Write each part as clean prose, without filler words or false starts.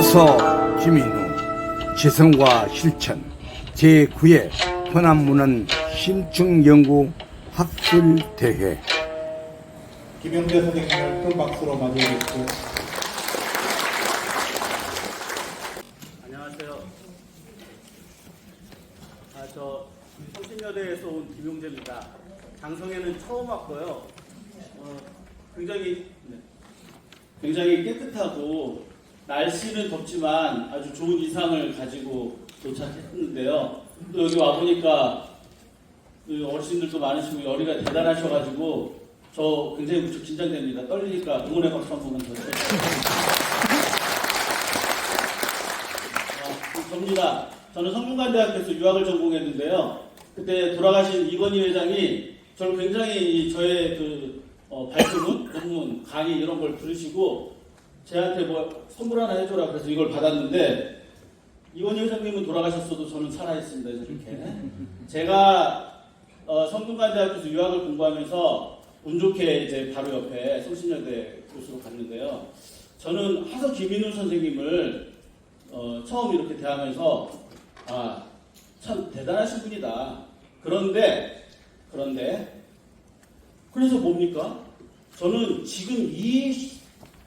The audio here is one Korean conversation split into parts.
하서 김인우 지성과 실천 제9회 현안문헌 심층연구 학술대회. 김영재 선생님을 큰 박수로 맞이해주시고. 안녕하세요. 저 성신여대에서 온 김용재입니다. 장성에는 처음 왔고요. 굉장히 깨끗하고 날씨는 덥지만 아주 좋은 이상을 가지고 도착했는데요. 또 여기 와 보니까 어르신들도 많으시고 열의가 대단하셔가지고 저 굉장히 무척 긴장됩니다. 떨리니까 응원의 박수 한 번만 더 주세요. 접니다. 저는 성균관대학교에서 유학을 전공했는데요. 그때 돌아가신 이건희 회장이 저를 굉장히 저의 발표문, 논문, 강의 이런 걸 들으시고 저한테 뭐 선물 하나 해줘라 그래서 이걸 받았는데 이건희 회장님은 돌아가셨어도 저는 살아있습니다. 이렇게. 제가 성균관대학교에서 유학을 공부하면서 운 좋게 이제 바로 옆에 성신여대 교수로 갔는데요. 저는 하서 김인우 선생님을 처음 이렇게 대하면서 참 대단하신 분이다. 그런데 그래서 뭡니까? 저는 지금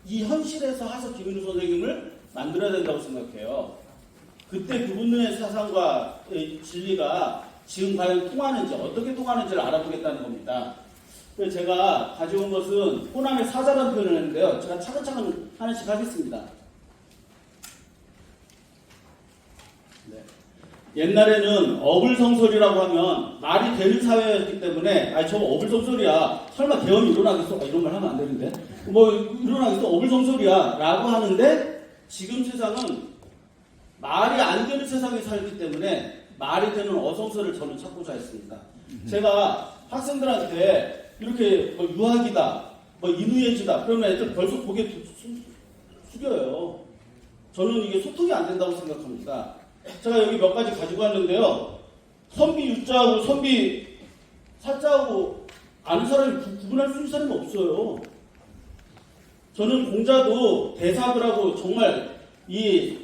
이 현실에서 하서 김인우 선생님을 만들어야 된다고 생각해요. 그때 그분의 사상과 진리가 지금 과연 통하는지 어떻게 통하는지를 알아보겠다는 겁니다. 그래서 제가 가져온 것은 호남의 사자라는 표현을 했는데요. 제가 차근차근 하나씩 하겠습니다. 옛날에는 어불성설이라고 하면 말이 되는 사회였기 때문에 저거 어불성설이야 설마 계엄이 일어나겠어? 이런 말 하면 안 되는데 뭐 일어나겠어? 어불성설이야 라고 하는데 지금 세상은 말이 안 되는 세상에 살기 때문에 말이 되는 어성설을 저는 찾고자 했습니다. 제가 학생들한테 이렇게 뭐 유학이다 뭐 인우예지다 그러면 애들 벌써 고개 숙여요. 저는 이게 소통이 안 된다고 생각합니다. 제가 여기 몇 가지 가지고 왔는데요. 선비 유자하고 선비 사자하고 아는 사람이 구분할 수 있는 사람이 없어요. 저는 공자도 대사부라고 정말 이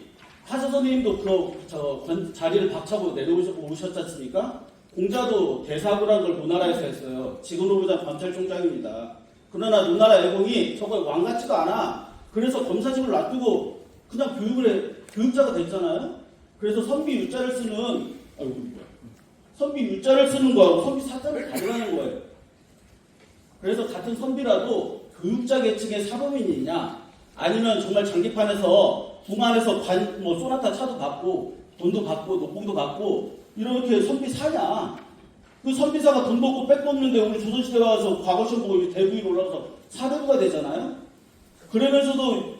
하서 선생님도 자리를 박차고 내려오셨지 않습니까? 공자도 대사부라는 걸 노나라에서 했어요. 지금으로 보자 검찰총장입니다. 그러나 노나라 애공이 저거 왕 같지가 않아. 그래서 검사직을 놔두고 그냥 교육자가 됐잖아요. 그래서 선비 유자를 쓰는 거하고 선비 사자를 가져가는 거예요. 그래서 같은 선비라도 교육자 계층의 사범인이냐 아니면 정말 장기판에서 궁 안에서 소나타 차도 받고 돈도 받고 녹봉도 받고 이렇게 선비사냐. 그 선비사가 돈 벌고 백도 없는데 우리 조선시대 와서 과거시험 보고 대부위로 올라가서 사대부가 되잖아요. 그러면서도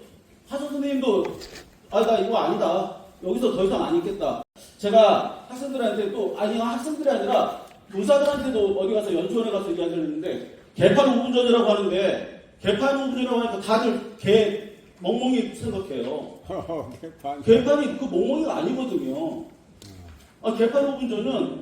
하서 선생님도 나 이거 아니다. 여기서 더 이상 안 있겠다. 제가 학생들한테 학생들이 아니라 교사들한테도 어디 가서 연수원에 가서 이야기를 했는데 개판 5분 전이라고 하는데 개판 5분 전이라고 하니까 다들 개 멍멍이 생각해요. 개판이 그 멍멍이가 아니거든요. 개판 5분 전은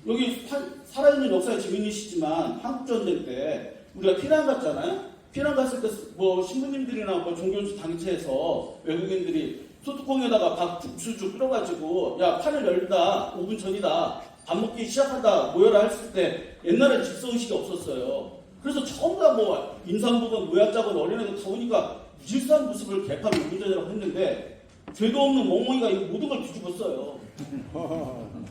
여기 살아있는 역사의 증인이시지만 한국전쟁 때 우리가 피난 갔잖아요. 피난 갔을 때 뭐 신부님들이나 뭐 종교주 단체에서 외국인들이 소뚜껑에다가 국수죽 끓여가지고 야 판을 열다 5분 전이다 밥 먹기 시작한다 모여라 했을 때 옛날에 질서의식이 없었어요. 그래서 처음 다 뭐 임산부건 노약자건 어린애들 다 오니까 무질서한 모습을 개판 5분 전이라고 했는데 죄도 없는 멍멍이가 이거 모든 걸 뒤집었어요.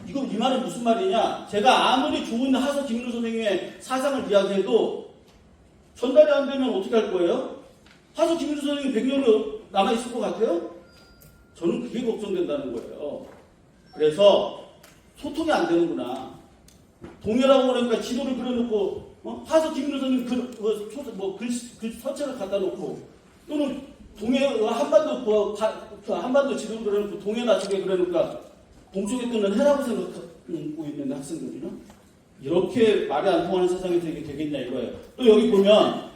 이거 이 말은 무슨 말이냐. 제가 아무리 좋은 하서 김인우 선생님의 사상을 이야기해도 전달이 안 되면 어떻게 할 거예요? 하서 김인우 선생님이 100년을 남아있을 것 같아요? 저는 그게 걱정된다는 거예요. 그래서 소통이 안 되는구나. 동해라고 그러니까 지도를 그려놓고 하서 김인우 선생님 글 서체를 갖다 놓고 또는 동해 한반도 지도를 그려놓고 동해 나쪽에 그려놓으니까 동쪽에 뜨는 해라고 생각하고 있는 학생들이나 이렇게 말이 안 통하는 세상에서 이게 되겠냐 이거예요. 또 여기 보면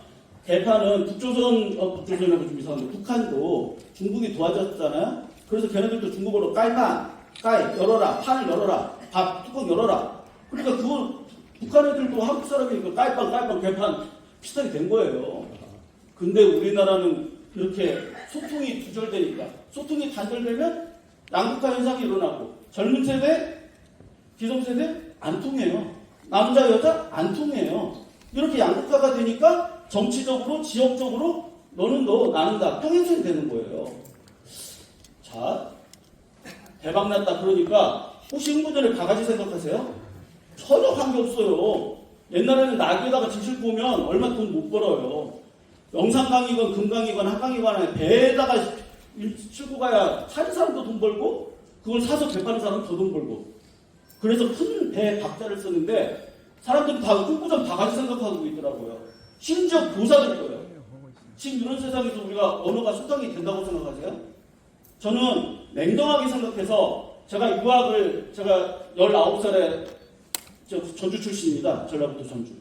개판은 북조선하고 좀 이상한데 북한도 중국이 도와줬잖아요. 그래서 걔네들도 중국어로 깔판, 열어라, 판을 열어라, 밥 뚜껑 열어라. 그러니까 그거 북한 애들도 한국 사람이니까 깔판, 개판 비슷하게 된 거예요. 근데 우리나라는 이렇게 소통이 두절되니까 소통이 단절되면 양극화 현상이 일어나고 젊은 세대, 기성세대 안 통해요. 남자, 여자 안 통해요. 이렇게 양극화가 되니까 정치적으로, 지역적으로 너는 너, 나는 나 평행선이 되는 거예요. 자, 대박났다 그러니까 혹시 흥분전에 바가지 생각하세요? 전혀 관계없어요. 옛날에는 낙에다가 지 싣고 오면 얼마 돈 못 벌어요. 영산강이건 금강이건 한강이건 배에다가 싣고 가야 사는 사람도 돈 벌고 그걸 사서 배 파는 사람은 더 돈 벌고 그래서 큰 배 박자를 쓰는데 사람들이 다 흥분전 바가지 생각하고 있더라고요. 심지어 교사들 거예요. 지금 이런 세상에서 우리가 언어가 소통이 된다고 생각하세요? 저는 냉정하게 생각해서 제가 유학을 제가 19살에 전주 출신입니다. 전라북도 전주.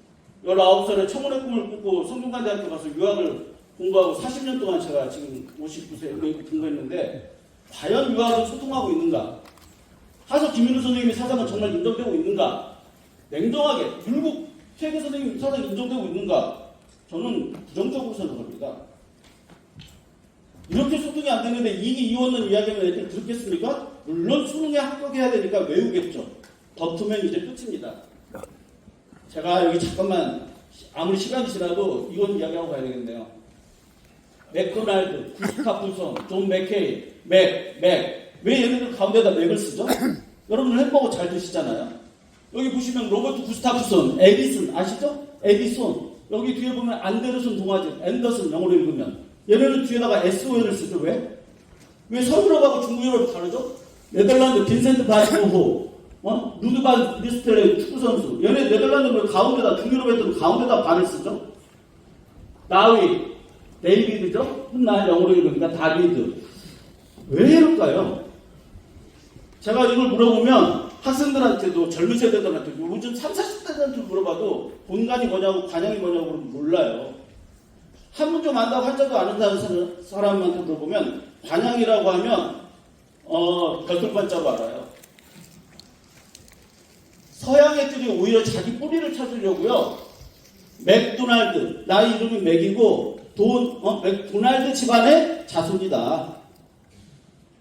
19살에 청운의 꿈을 꾸고 성균관대학교 가서 유학을 공부하고 40년 동안 제가 지금 59세 외국 근무했는데 과연 유학을 소통하고 있는가? 하서 김민우 선생님의 사상은 정말 인정되고 있는가? 냉정하게 율곡 퇴계 선생님 사상 인정되고 있는가? 저는 부정적으로 생각합니다. 이렇게 소통이 안 되는데 이기 이원은 이야기하면 애들 듣겠습니까? 물론 수능에 합격해야 되니까 외우겠죠. 덮으면 이제 끝입니다. 제가 여기 잠깐만 아무리 시간이 지나도 이건 이야기하고 가야 되겠네요. 맥도날드, 구스타프son, 존 맥케이, 맥. 왜 얘네들 가운데다 맥을 쓰죠? 여러분 햄버거 잘 드시잖아요. 여기 보시면 로버트 구스타프son, 에디슨 아시죠? 에디손. 여기 뒤에 보면 안데르슨 동화집, 앤더슨 영어로 읽으면 얘네는 뒤에다가 SOL을 쓰죠. 왜? 왜 서유럽하고 중유럽이 다르죠? 네덜란드 빈센트 바이호호, 루드반 리스텔레 축구선수. 얘네 네덜란드는 가운데다, 중유럽 애들은 가운데다 반을 쓰죠? 다윗, 데이비드죠? 훗날 영어로 읽으니까 다비드. 왜 이럴까요? 제가 이걸 물어보면 학생들한테도 젊은 세대들한테도 요즘 30, 40대들한테 물어봐도 본관이 뭐냐고 관양이 뭐냐고 몰라요. 한문 좀 안다고 한자도 아는 사람한테 물어보면 관양이라고 하면 별똥반자로 알아요. 서양 애들이 오히려 자기 뿌리를 찾으려고요. 맥도날드, 나의 이름이 맥이고 맥도날드 집안의 자손이다.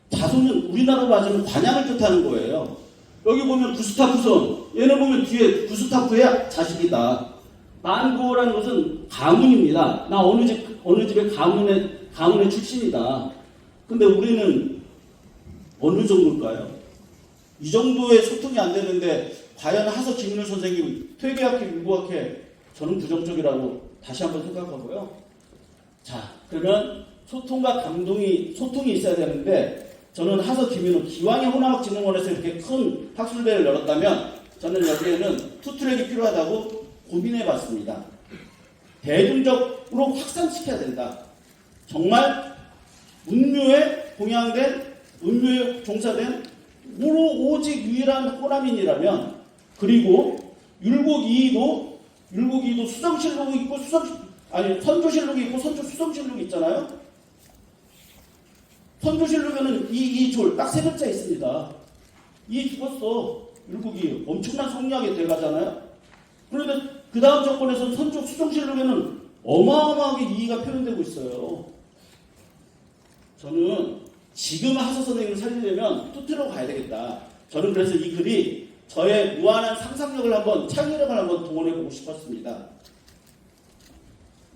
자손은 우리나라로 하자면 관양을 뜻하는 거예요. 여기 보면 구스타프son, 얘는 보면 뒤에 구스타프의 자식이다. 만고라는 것은 가문입니다. 나 어느 집의 가문의 출신이다. 근데 우리는 어느 정도일까요? 이 정도의 소통이 안 되는데 과연 하서 김윤호 선생님 퇴계학회, 율곡학회 저는 부정적이라고 다시 한번 생각하고요. 자, 그러면 소통과 소통이 있어야 되는데 저는 하서 김윤호 기왕의 혼합진흥원에서 이렇게 큰 학술대회를 열었다면 저는 여기에는 투트랙이 필요하다고 고민해봤습니다. 대중적으로 확산시켜야 된다. 정말 문묘에 봉양된, 문묘에 종사된 오직 유일한 호남인이라면 그리고 율곡 이의도 수정실록이 있고 선조실록이 있고 수정실록이 있잖아요. 선조실록에는 이졸 딱 세 글자 있습니다. 이 죽었어. 율곡이 엄청난 성리학이 돼가잖아요. 그런데 그 다음 정권에서는 수정실록에는 어마어마하게 이의가 표현되고 있어요. 저는 지금 하서 선생님을 살리려면 투트로 가야 되겠다. 저는 그래서 이 글이 저의 무한한 상상력을 창의력을 한번 동원해보고 싶었습니다.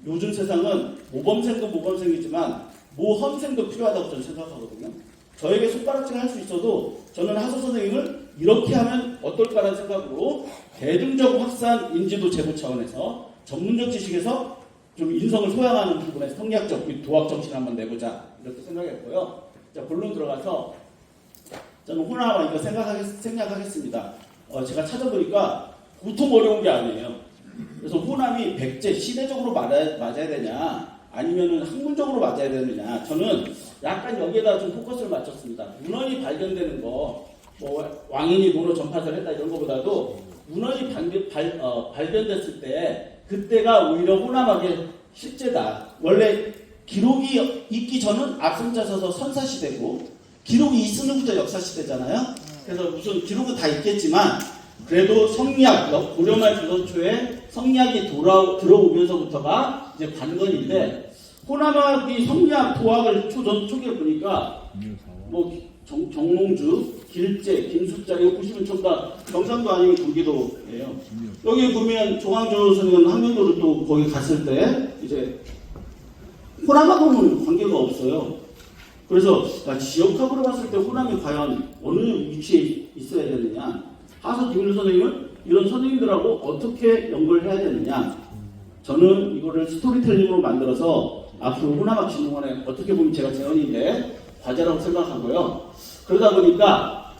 요즘 세상은 모범생도 모범생이지만 모험생도 필요하다고 저는 생각하거든요. 저에게 손가락질 할 수 있어도 저는 하서 선생님을 이렇게 하면 어떨까라는 생각으로 대중적 확산 인지도 제고 차원에서 전문적 지식에서 좀 인성을 소양하는 부분에서 성리학적 및 도학 정신을 한번 내보자 이렇게 생각했고요. 자, 본론 들어가서 저는 호남아 이거 생략하겠습니다. 제가 찾아보니까 보통 어려운 게 아니에요. 그래서 호남이 백제 시대적으로 맞아야 되냐 아니면은 학문적으로 맞아야 되느냐 저는 약간 여기에다 좀 포커스를 맞췄습니다. 문헌이 발견되는 거 뭐 왕인이 논어 전파를 했다 이런 것보다도 문헌이 발견됐을 때 그때가 오히려 호남학의 실제다. 원래 기록이 있기 전은 앞선자 서서 선사시대고 기록이 있은 후부터 역사시대잖아요. 그래서 무슨 기록은 다 있겠지만 그래도 성리학, 고려말 조선 초에 성리학이 들어오면서부터가 이제 관건인데 호남학이 성리학 도학을 초기에 보니까 뭐 정몽주, 길재, 김숙자 이거 보시면 전부 다 경상도 아니면 경기도예요. 여기 보면 조광조 선생은 학년도로 또 거기 갔을 때 이제 호남하고는 관계가 없어요. 그래서 지역학으로 봤을 때 호남이 과연 어느 위치에 있어야 되느냐, 하서 김윤수 선생님은 이런 선생님들하고 어떻게 연결을 해야 되느냐, 저는 이거를 스토리텔링으로 만들어서 앞으로 호남학진흥원에 어떻게 보면 제가 재원인데 과제라고 생각하고요. 그러다 보니까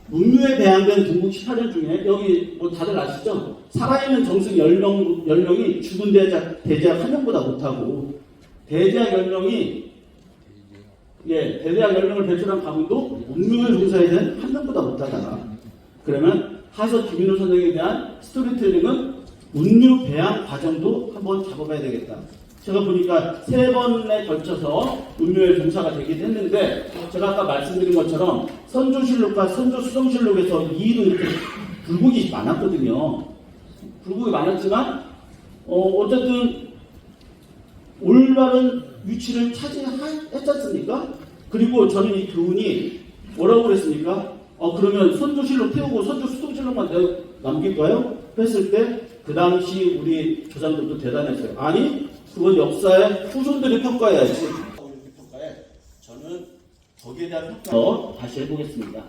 문묘에 배양된 동국 18년 중에 여기 뭐 다들 아시죠? 살아있는 정승 10명이 죽은 대작 1명보다 못하고 대작 10명이 대작 10명을 배출한 가문도 문묘에 종사에 대한 1명보다 못하다. 그러면 하서 김인호 선생에 대한 스토리텔링은 문묘 배양 과정도 한번 잡아봐야 되겠다. 제가 보니까 3번에 걸쳐서 문묘에 종사가 되긴 했는데, 제가 아까 말씀드린 것처럼 선조실록과 선조수정실록에서 이의도 이렇게 굴곡이 많았거든요. 굴곡이 많았지만 어쨌든 올바른 위치를 차지했지 않습니까? 그리고 저는 이 교훈이 뭐라고 그랬습니까? 그러면 선조실록 태우고 선조수정실록만 남길까요? 했을 때 그 당시 우리 조상들도 대단했어요. 아니, 그건 역사의 후손들이 평가해야지. 저는 거기에 대한 평가 다시 해보겠습니다.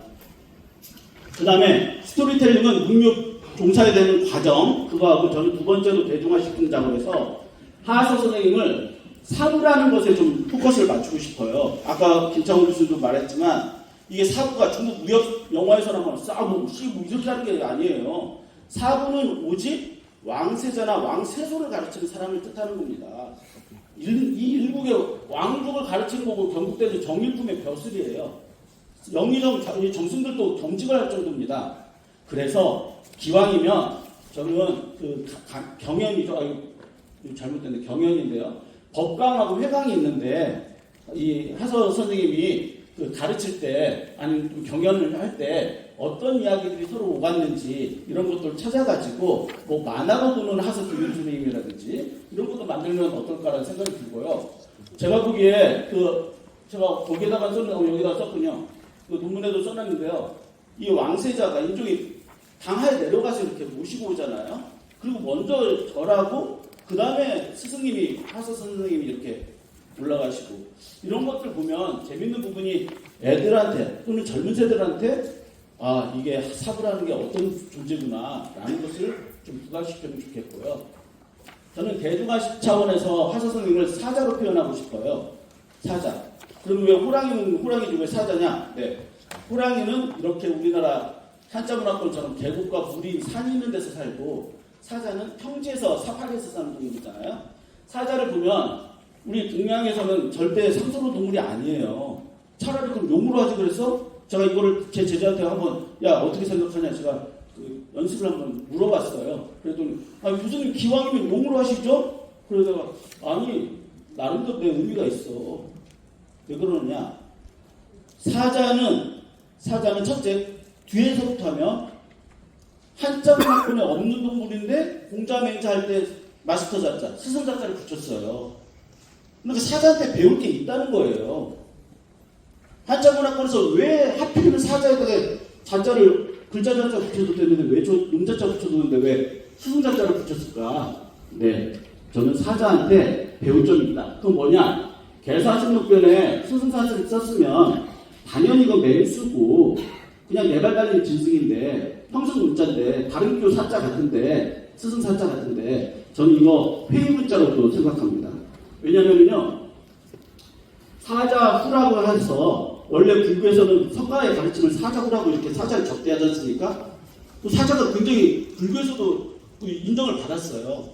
그 다음에 스토리텔링은 문묘 종사에 되는 과정, 그거하고 저는 두 번째로 대중화시키는 작업에서 하하서 선생님을 사부라는 것에 좀 포커스를 맞추고 싶어요. 아까 김창훈 교수도 말했지만 이게 사부가 중국 무협 영화에서는 싸고 씌고 이렇게 하는 게 아니에요. 사부는 오직 왕세자나 왕세손을 가르치는 사람을 뜻하는 겁니다. 이 일국의 왕족을 가르치는 거고 경국대는 정일품의 벼슬이에요. 영의정 정승들도 경직을 할 정도입니다. 그래서 기왕이면 저는 경연이죠. 잘못됐는데 경연인데요. 법강하고 회강이 있는데 이 하서 선생님이 가르칠 때 아니면 경연을 할 때 어떤 이야기들이 서로 오갔는지 이런 것들을 찾아가지고 뭐 만화로 보는 하서 김윤수 선생님이라든지 이런 것도 만들면 어떨까라는 생각이 들고요. 제가 보기에 제가 거기에다가 여기다 썼군요. 논문에도 써놨는데요. 이 왕세자가 인종이 당하에 내려가서 이렇게 모시고 오잖아요. 그리고 먼저 절하고 그 다음에 스승님이 하서 선생님이 이렇게 올라가시고 이런 것들 보면 재밌는 부분이 애들한테 또는 젊은 세대들한테 이게 사부라는 게 어떤 존재구나 라는 것을 좀 부각시키면 좋겠고요. 저는 대중화식 차원에서 하서 선생님을 사자로 표현하고 싶어요. 사자. 그럼 왜 호랑이 중에 사자냐? 네. 호랑이는 이렇게 우리나라 한자문화권처럼 계곡과 물이 산이 있는 데서 살고, 사자는 평지에서 사파리에서 사는 동물이잖아요. 사자를 보면 우리 동양에서는 절대 상서로 동물이 아니에요. 차라리 그럼 용으로 하지. 그래서 제가 이거를 제 제자한테 한번 어떻게 생각하냐 제가 연습을 한번 물어봤어요. 그랬더니 교수님 기왕이면 용으로 하시죠? 그러다가 아니 나름대로 내 의미가 있어. 왜 그러느냐? 사자는 첫째 뒤에서부터 하면 한자문화권에 없는 동물인데 공자맹자 할 때 마스터 자자, 스승 자자를 붙였어요. 그러니까 사자한테 배울 게 있다는 거예요. 한자문화권에서 왜 하필이면 사자에다가 자자를 글자 자자 붙여도 되는데 왜 음자자 붙여도 되는데 왜 스승 자자를 붙였을까? 네, 저는 사자한테 배울 점이 있다. 그건 뭐냐? 개사신록변에 스승사를 썼으면 당연히 이건 맹수고 그냥 네발 달린 진승인데 평승 문자인데 다른 교 사자 같은데 스승 사자 같은데 저는 이거 회의 문자로 생각합니다. 왜냐면요 사자후라고 해서 원래 불교에서는 석가의 가르침을 사자후라고 이렇게 사자를 적대하지 않습니까? 또 사자가 굉장히 불교에서도 인정을 받았어요.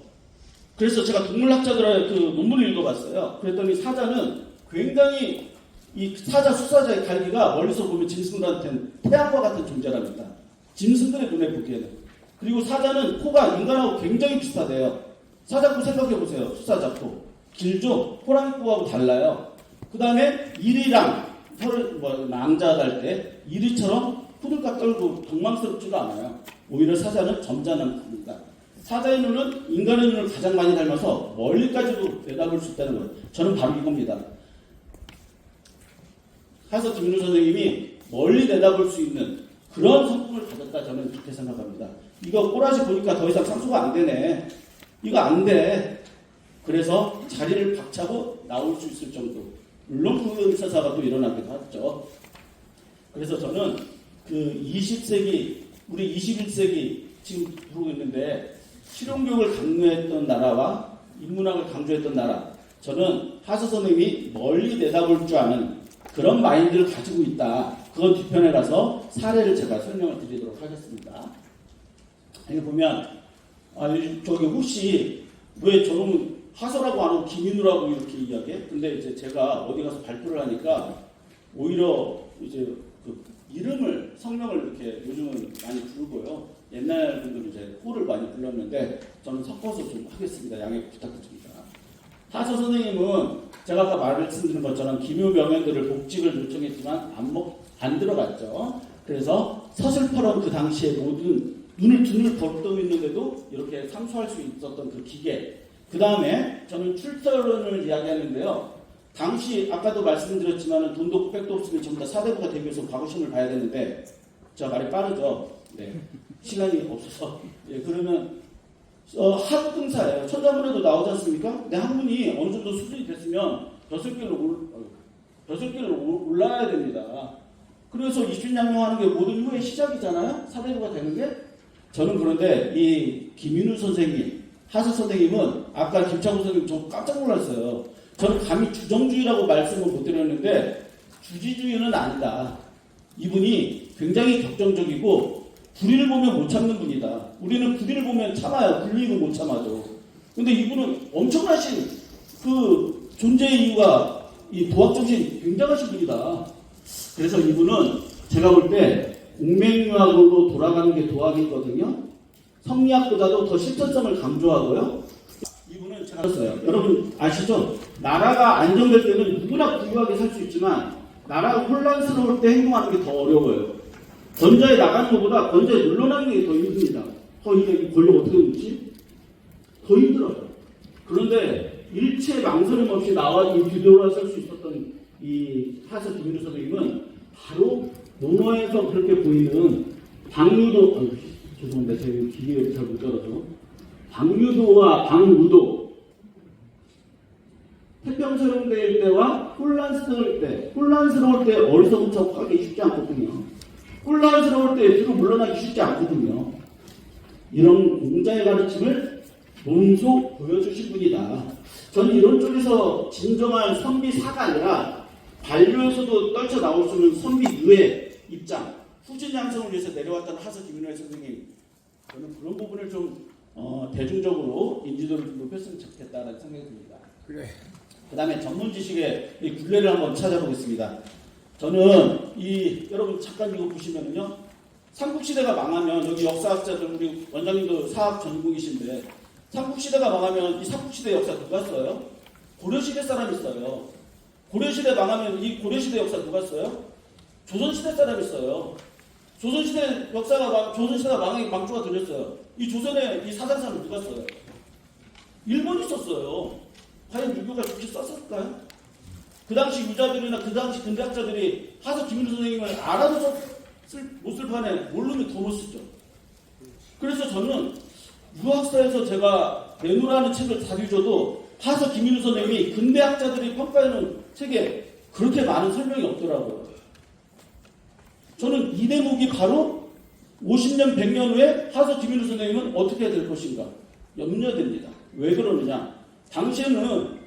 그래서 제가 동물학자들의 논문을 읽어봤어요. 그랬더니 사자는 굉장히 이 사자 수사자의 갈기가 멀리서 보면 짐승들한테는 태양과 같은 존재랍니다. 짐승들의 눈에 보기에는. 그리고 사자는 코가 인간하고 굉장히 비슷하대요. 사자코 생각해보세요. 수사자코. 길죠? 호랑이 코하고 달라요. 그 다음에 이리랑 혀를 낭자할 때 이리처럼 후들깍 떨고 당망스럽지가 않아요. 오히려 사자는 점잖은 겁니다. 사자의 눈은 인간의 눈을 가장 많이 닮아서 멀리까지도 내다볼 수 있다는 거예요. 저는 바로 이겁니다. 하서 김민우 선생님이 멀리 내다볼 수 있는 그런 성품을 가졌다, 저는 그렇게 생각합니다. 이거 꼬라지 보니까 더 이상 상수가 안 되네. 이거 안 돼. 그래서 자리를 박차고 나올 수 있을 정도. 물론 그 의사사가 또 일어나기도 하죠. 그래서 저는 그 20세기, 우리 21세기 지금 부르고 있는데 실용교육을 강조했던 나라와 인문학을 강조했던 나라, 저는 하서 선생님이 멀리 내다볼 줄 아는 그런 마인드를 가지고 있다. 그건 뒤편에라서 사례를 제가 설명을 드리도록 하겠습니다. 여기 보면 저기 혹시 왜 저놈은 하서라고 안 하고 김인우라고 이렇게 이야기해? 근데 이제 제가 어디 가서 발표를 하니까 오히려 이제 그 이름을, 성명을 이렇게 요즘은 많이 부르고요. 옛날 분들은 이제 호를 많이 불렀는데 저는 섞어서 좀 하겠습니다. 양해 부탁드립니다. 하서 선생님은 제가 아까 말씀드린 것처럼 기묘 명연들을 복직을 요청했지만 안 들어갔죠. 그래서 서슬퍼런 그 당시에 모든 눈을 떠 있는데도 이렇게 상수할 수 있었던 그 기계. 그 다음에 저는 출처론을 이야기하는데요. 당시 아까도 말씀드렸지만 돈도 없고 백도 없으면 전부 다 사대부가 되기 위해서 과거심을 봐야 되는데 제가 말이 빠르죠. 네. 시간이 없어서. 예, 그러면 학등사예요. 천자문에도 나오지 않습니까? 근데 학문이 어느 정도 수준이 됐으면 벼슬길로 올라야 됩니다. 그래서 이춘양용하는 게 모든 후의 시작이잖아요. 사대부가 되는 게. 저는 그런데 이 김윤우 선생님, 하서 선생님은 아까 김창호 선생님 저 깜짝 놀랐어요. 저는 감히 주정주의라고 말씀을 못 드렸는데 주지주의는 아니다. 이분이 굉장히 격정적이고 불의를 보면 못 참는 분이다. 우리는 불의를 보면 참아요. 불이익은 못 참아도. 근데 이분은 엄청나신 그 존재의 이유가 이 도학정신이 굉장하신 분이다. 그래서 이분은 제가 볼 때 공맹유학으로 돌아가는 게 도학이거든요. 성리학보다도 더 실천성을 강조하고요. 이분은 제가 했어요. 여러분 아시죠? 나라가 안정될 때는 누구나 부유하게 살 수 있지만 나라가 혼란스러울 때 행동하는 게 더 어려워요. 권좌에 나가는 것보다 권좌에 물러나는 게 더 힘듭니다. 이게 권력 어떻게 되지? 더 힘들어요. 그런데 일체 망설임 없이 나와 뒤돌아설 수 있었던 이 하서 김윤우 선생님은 바로 논어에서 그렇게 보이는 방유도, 죄송합니다. 제가 기계를 잘 못 들어서. 방유도와 방무도. 태평소용대일 때와 혼란스러울 때 어리석음척하기 쉽지 않거든요. 혼란스러울 때 뒤로 물러나기 쉽지 않거든요. 이런 공자의 가르침을 몸소 보여주신 분이다. 저는 이런 쪽에서 진정한 선비사가 아니라 반려에서도 떨쳐 나올 수 있는 선비의의 입장, 후진 양성을 위해서 내려왔던 하서 김윤호 선생님, 저는 그런 부분을 좀 대중적으로 인지도를 좀 높였으면 좋겠다라는 생각이 듭니다. 그래. 그 다음에 전문 지식의 이 굴레를 한번 찾아보겠습니다. 저는 여러분 잠깐 이거 보시면은요, 삼국시대가 망하면, 여기 역사학자들, 우리 원장님도 사학 전공이신데, 삼국시대가 망하면 이 삼국시대 역사 누가 써요? 고려시대 사람이 써요. 고려시대 망하면 이 고려시대 역사 누가 써요? 조선시대 사람이 써요. 조선시대 역사가 조선시대가 망주가 들렸어요. 이 조선의 이 사상사는 누가 써요? 일본이 썼어요. 과연 유교가 그렇게 썼을까요? 그 당시 유자들이나 그 당시 근대학자들이 하서 김윤우 선생님을 알아도 못 쓸 판에 모르면 더 못 쓰죠. 그래서 저는 유학사에서 제가 내노라는 책을 다뤄줘도 하서 김윤우 선생님이 근대학자들이 평가해놓은 책에 그렇게 많은 설명이 없더라고요. 저는 이 대목이 바로 50년, 100년 후에 하서 김윤우 선생님은 어떻게 될 것인가 염려됩니다. 왜 그러느냐? 당시에는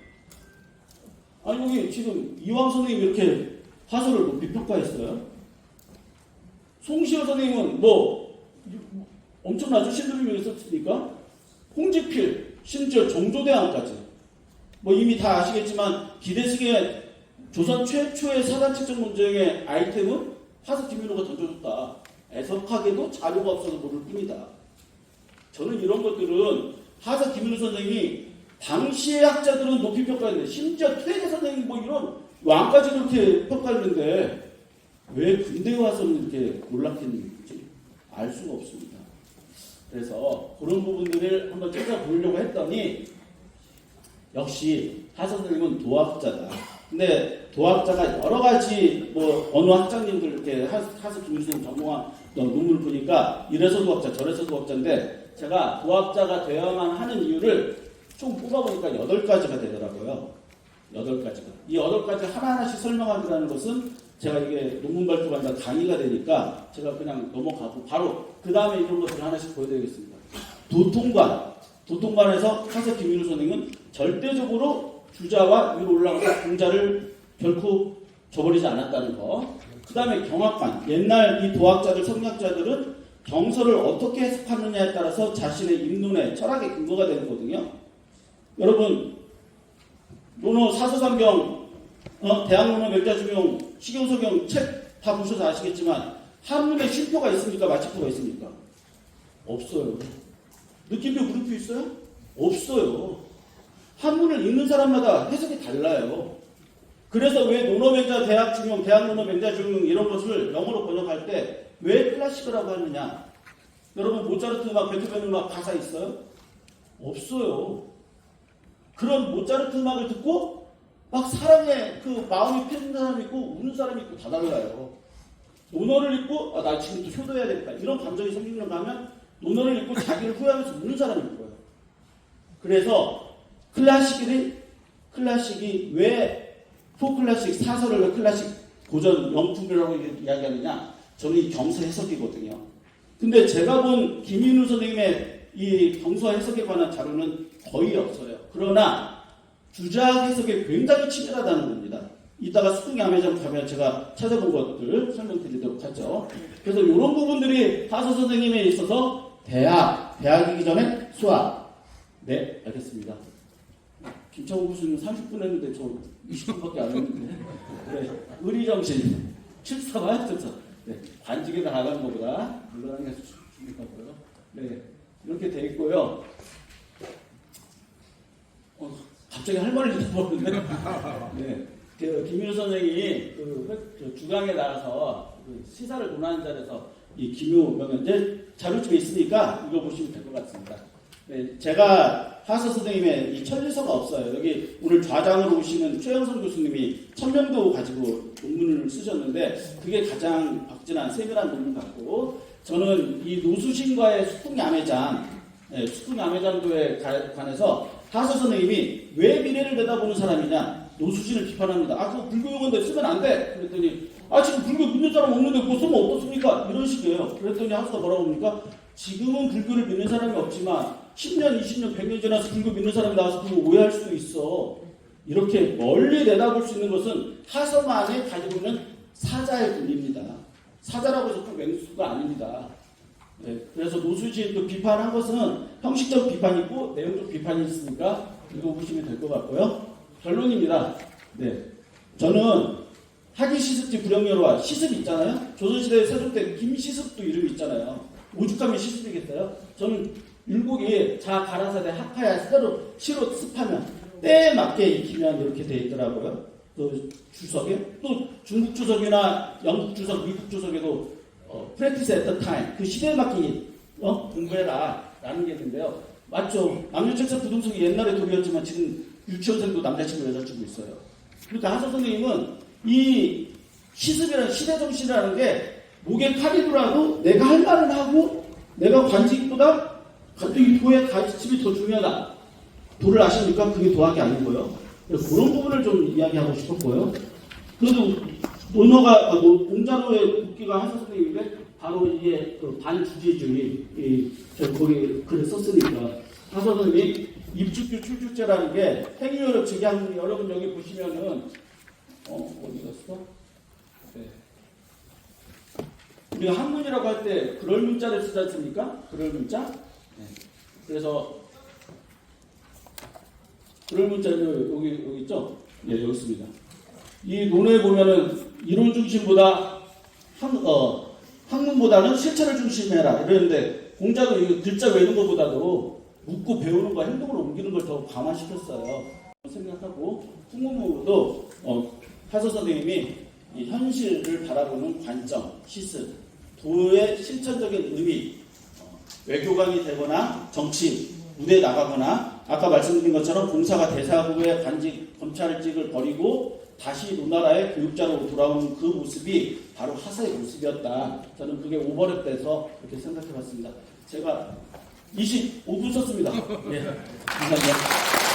여기 지금 이황 선생님이 이렇게 하서를 높이 평가했어요. 송시호 선생님은 엄청나죠? 신도림에 썼으니까. 홍지필, 심지어 정조대왕까지. 이미 다 아시겠지만 기대식의 조선 최초의 사단칙정 논쟁의 아이템은 하서 김윤호가 던져줬다. 애석하게도 자료가 없어서 모를 뿐이다. 저는 이런 것들은 하서 김윤호 선생님이 당시의 학자들은 높이 평가했는데, 심지어 퇴계 선생님 이런 왕까지 그렇게 평가했는데 왜 근대에 와서는 이렇게 놀랍겠는지 알 수가 없습니다. 그래서 그런 부분들을 한번 찾아보려고 했더니 역시 하서 선생님은 도학자다. 근데 도학자가 여러 가지 뭐 어느 학장님들 이렇게 하서 김일성 전공한 논문을 보니까 이래서 도학자 저래서 도학자인데 제가 도학자가 되어야만 하는 이유를 총 뽑아보니까 8가지가 되더라고요. 8가지가. 이 8가지 하나하나씩 설명하기라는 것은 제가 이게 논문 발표가 아니라 강의가 되니까 제가 그냥 넘어가고 바로 그 다음에 이런 것들을 하나씩 보여드리겠습니다. 도통관에서 하서 김윤우 선생님은 절대적으로 주자와 위로 올라가서 공자를 결코 저버리지 않았다는 거. 그 다음에 경학관. 옛날 이 도학자들, 성리학자들은 경서를 어떻게 해석하느냐에 따라서 자신의 입론의 철학의 근거가 되는 거거든요. 여러분, 논어 사서삼경, 대학논어 맥자주경, 시경서경 책 다 보셔서 아시겠지만 한문에 쉼표가 있습니까? 마침표가 있습니까? 없어요. 느낌표, 물음표 있어요? 없어요. 한문을 읽는 사람마다 해석이 달라요. 그래서 왜 논어맹자 대학중용, 대학논어 맹자중용 이런 것을 영어로 번역할 때 왜 클래식이라고 하느냐? 여러분 모차르트 음악, 베토벤 음악 가사 있어요? 없어요. 그런 모차르트 음악을 듣고 막 사랑에 그 마음이 펴진 사람이 있고 우는 사람이 있고 다 달라요. 논어를 읽고 나 지금 또 효도해야 되겠다 이런 감정이 생기는가 하면 논어를 읽고 자기를 후회하면서 우는 사람이 있고요. 그래서 클래식이 왜 포클래식 사설을 왜 클래식 고전 명품이라고 이야기하느냐? 저는 이 경서 해석이거든요. 근데 제가 본 김인우 선생님의 이 경서 해석에 관한 자료는 거의 없어요. 그러나 주자학 해석에 굉장히 치밀하다는 겁니다. 이따가 수풍야매장 가면 제가 찾아본 것들 설명드리도록 하죠. 그래서 이런 부분들이 하서 선생님에 있어서 대학이기 전에 수학. 네, 알겠습니다. 김창호 교수님 30분 했는데 저 20분밖에 안 했는데. 그래, 의리정신. 74만 74. 네, 관직에다 나가는 것보다 물러나는 게 중요하고요. 네, 이렇게 돼 있고요. 갑자기 할 말을 잊어버렸는데. 네, 김윤우 선생이 주강에 나가서 시사를 논하는 자리에서 이 김유 명언제 자료집에 있으니까 읽어보시면 될 것 같습니다. 네, 제가 하서 선생님의 이 천리서가 없어요. 여기 오늘 좌장으로 오시는 최영선 교수님이 천명도 가지고 논문을 쓰셨는데 그게 가장 박진한 세밀한 논문 같고 저는 이 노수신과의 수풍야매장도에 관해서 하서 선생님이 왜 미래를 내다보는 사람이냐 노수신을 비판합니다. 그거 불교용어인데 쓰면 안 돼. 그랬더니 지금 불교 믿는 사람 없는데 그거 쓰면 어떻습니까? 이런 식이에요. 그랬더니 하서가 뭐라고 합니까? 지금은 불교를 믿는 사람이 없지만 10년, 20년, 100년 지나서 불교 믿는 사람이 나와서 그거 오해할 수도 있어. 이렇게 멀리 내다볼 수 있는 것은 하서만이 가지고 있는 사자의 분입니다. 사자라고 해서 꼭 맹수가 아닙니다. 네, 그래서 노수진 비판한 것은 형식적 비판이 있고 내용적 비판이 있으니까 읽어보시면 될 것 같고요. 결론입니다. 네, 저는 하기시습지 불영여로와 시습 있잖아요. 조선시대 세종 때 김시습도 이름이 있잖아요. 오죽하면 시습이겠어요? 저는 율곡이 가라사대 학파야 시로 습하면 때에 맞게 익히면 이렇게 돼 있더라고요. 또 주석에 또 중국 주석이나 영국 주석, 미국 주석에도 practice at the time 그 시대에 맞게 공부해라 라는 게 있는데요. 맞죠? 남녀책사 부동석이 옛날에 돌이었지만 지금 유치원생도 남자친구 여자친구 있어요. 그러니까 하서 선생님은 이 시습이라는 시대정신이라는 게 목에 칼이 들어도 내가 할 말을 하고 내가 관직보다 이 도의 가르침이 더 중요하다. 도를 아십니까? 그게 도학이 아니고요. 그래서 그런 부분을 좀 이야기하고 싶었고요. 그래도 논어가 공자로의 국기가 하서 선생님인데 바로 이게 반주제주의 거기 글을 썼으니까 하서 선생님이 입축규 출축제라는 게 행위어력 증량 여러분 여기 보시면은 어디 갔어? 네. 우리가 한문이라고 할 때 그럴 문자를 쓰지 않습니까? 그럴 문자. 네. 그래서 그럴 문자를 여기 있죠? 네, 여기 있습니다. 이 논에 보면은 이론 중심보다 학문보다는 실천을 중심해라 이러는데 공자도 이 글자 외우는 것보다도 묻고 배우는 거 행동으로 옮기는 걸 더 강화시켰어요. 생각하고 풍문무도 하서 선생님이 이 현실을 바라보는 관점, 시스, 도의 실천적인 의미 외교관이 되거나 정치 무대에 나가거나 아까 말씀드린 것처럼 공사가 대사국의 간직 검찰직을 버리고 다시 노나라의 교육자로 돌아오는 그 모습이 바로 하사의 모습이었다. 저는 그게 오버랩돼서 그렇게 생각해봤습니다. 제가 25분 썼습니다. 예, 감사합니다.